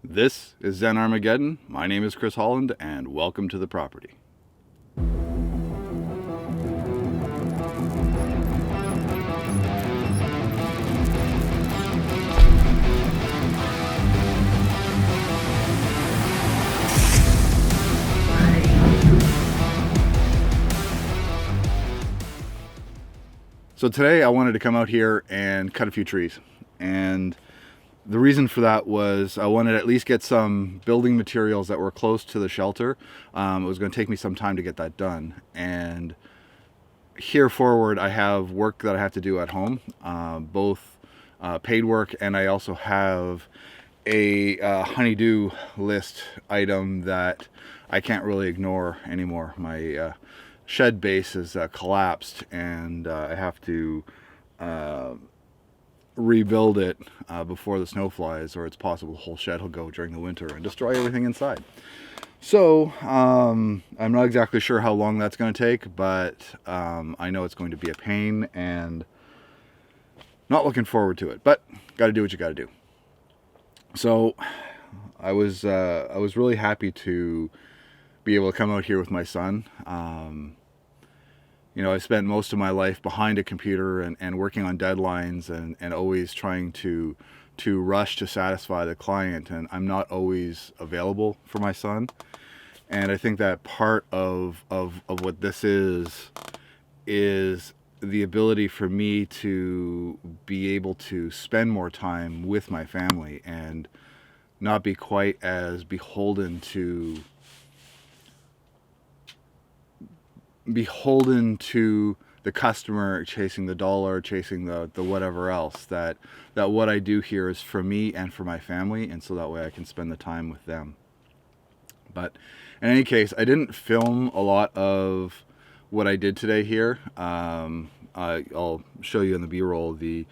This is Zen Armageddon. My name is Chris Holland, and welcome to the property. So today I wanted to come out here and cut a few trees, and the reason for that was I wanted to at least get some building materials that were close to the shelter. It was going to take me some time to get that done, and here forward I have work that I have to do at home, both paid work, and I also have a honeydew list item that I can't really ignore anymore. My shed base is collapsed, and I have to rebuild it before the snow flies, or it's possible the whole shed will go during the winter and destroy everything inside. So I'm not exactly sure how long that's going to take, but I know it's going to be a pain, and not looking forward to it, but got to do what you got to do. So I was really happy to be able to come out here with my son. I spent most of my life behind a computer and working on deadlines and always trying to rush to satisfy the client, and I'm not always available for my son. And I think that part of what this is the ability for me to be able to spend more time with my family and not be quite as beholden to the customer, chasing the dollar, chasing the whatever else. That what I do here is for me and for my family, and so that way I can spend the time with them. But in any case, I didn't film a lot of what I did today here. I'll show you in the B-roll the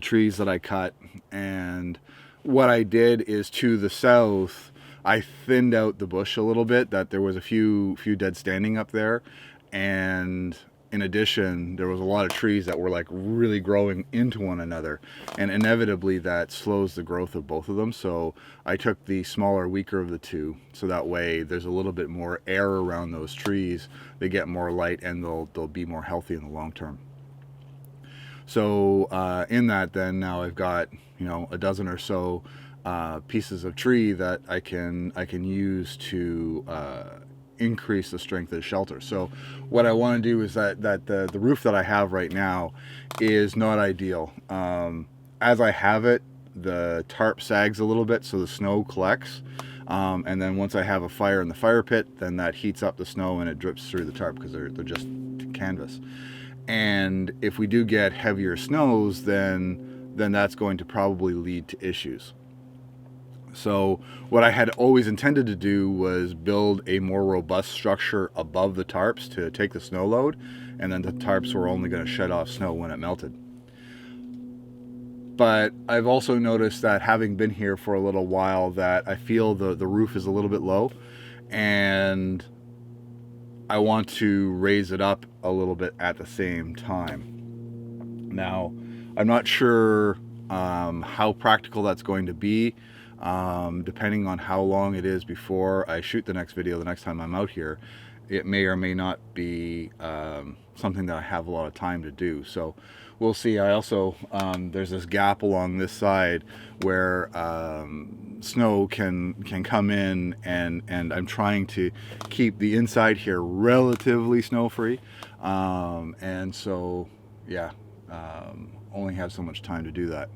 trees that I cut, and what I did is to the south I thinned out the bush a little bit, that there was a few dead standing up there, and in addition there was a lot of trees that were like really growing into one another, and inevitably that slows the growth of both of them. So I took the smaller, weaker of the two, so that way there's a little bit more air around those trees, they get more light, and they'll be more healthy in the long term. So in that, then now I've got a dozen or so pieces of tree that I can use to increase the strength of the shelter. So what I want to do is that the roof that I have right now is not ideal. As I have it, the tarp sags a little bit, so the snow collects, and then once I have a fire in the fire pit, then that heats up the snow and it drips through the tarp because they're just canvas. And if we do get heavier snows, then that's going to probably lead to issues. So what I had always intended to do was build a more robust structure above the tarps to take the snow load, and then the tarps were only going to shed off snow when it melted. But I've also noticed that, having been here for a little while, that I feel the roof is a little bit low, and I want to raise it up a little bit at the same time. Now, I'm not sure how practical that's going to be. Depending on how long it is before I shoot the next video the next time I'm out here, it may or may not be something that I have a lot of time to do. So we'll see. I also, there's this gap along this side where snow can come in, and I'm trying to keep the inside here relatively snow free, and so yeah, only have so much time to do that.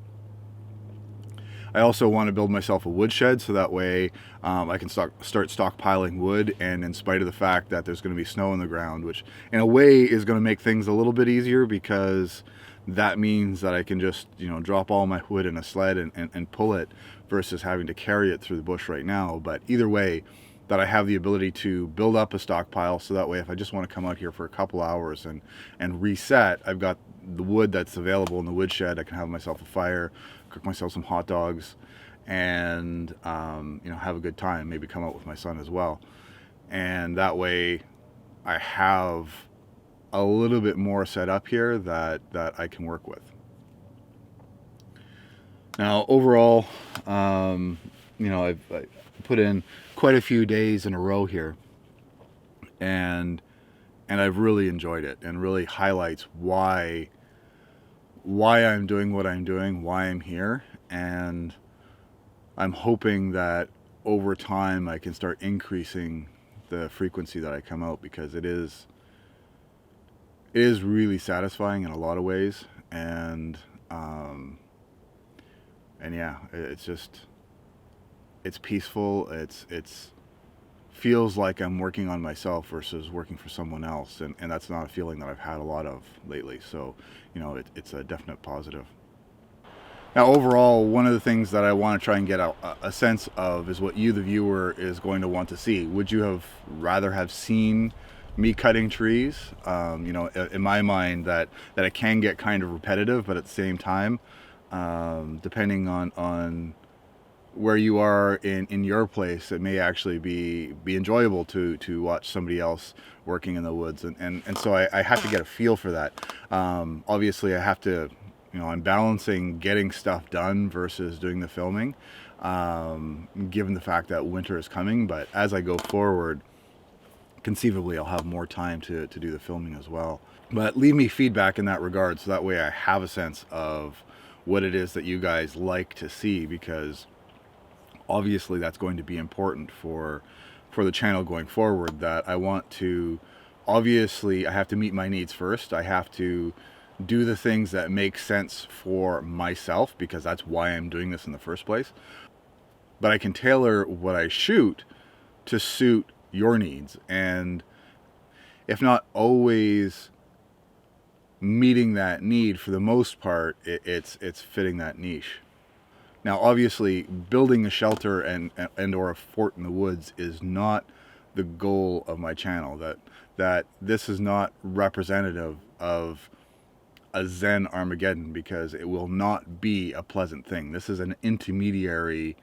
I also want to build myself a wood shed, so that way I can start stockpiling wood, and in spite of the fact that there's going to be snow on the ground, which in a way is going to make things a little bit easier, because that means that I can just drop all my wood in a sled and pull it, versus having to carry it through the bush right now. But either way, that I have the ability to build up a stockpile, so that way if I just want to come out here for a couple hours and reset, I've got the wood that's available in the wood shed. I can have myself a fire, cook myself some hot dogs, and have a good time, maybe come out with my son as well. And that way I have a little bit more set up here that I can work with. Now overall, I put in quite a few days in a row here, and I've really enjoyed it, and really highlights why I'm doing what I'm doing, why I'm here, and I'm hoping that over time I can start increasing the frequency that I come out, because it is really satisfying in a lot of ways, and yeah, it's peaceful. It's feels like I'm working on myself versus working for someone else, and that's not a feeling that I've had a lot of lately. So, it's a definite positive. Now, overall, one of the things that I want to try and get a sense of is what you, the viewer, is going to want to see. Would you have rather have seen me cutting trees? In my mind, that it can get kind of repetitive, but at the same time, depending on where you are in your place, it may actually be enjoyable to watch somebody else working in the woods, and so I have to get a feel for that. Obviously, I have to, I'm balancing getting stuff done versus doing the filming, given the fact that winter is coming. But as I go forward, conceivably I'll have more time to do the filming as well. But leave me feedback in that regard, so that way I have a sense of what it is that you guys like to see, because obviously that's going to be important for the channel going forward. That I want to, obviously I have to meet my needs first. I have to do the things that make sense for myself, because that's why I'm doing this in the first place. But I can tailor what I shoot to suit your needs, and if not always meeting that need, for the most part it's fitting that niche. Now, obviously, building a shelter and or a fort in the woods is not the goal of my channel. That this is not representative of a Zen Armageddon, because it will not be a pleasant thing. This is an intermediary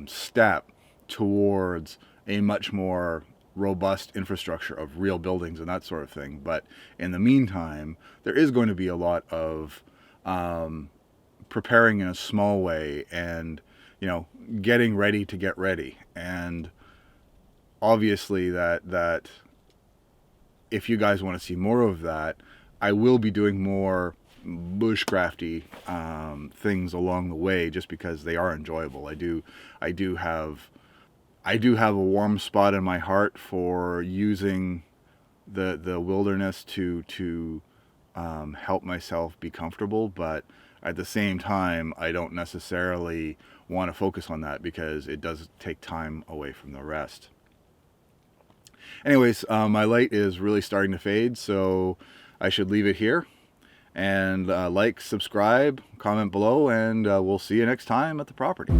step towards a much more robust infrastructure of real buildings and that sort of thing. But in the meantime, there is going to be a lot of preparing in a small way, and getting ready to get ready. And obviously that if you guys want to see more of that, I will be doing more bushcrafty things along the way, just because they are enjoyable. I do have a warm spot in my heart for using the wilderness to help myself be comfortable, but at the same time, I don't necessarily want to focus on that, because it does take time away from the rest. Anyways, my light is really starting to fade, so I should leave it here. And like, subscribe, comment below, and we'll see you next time at the property.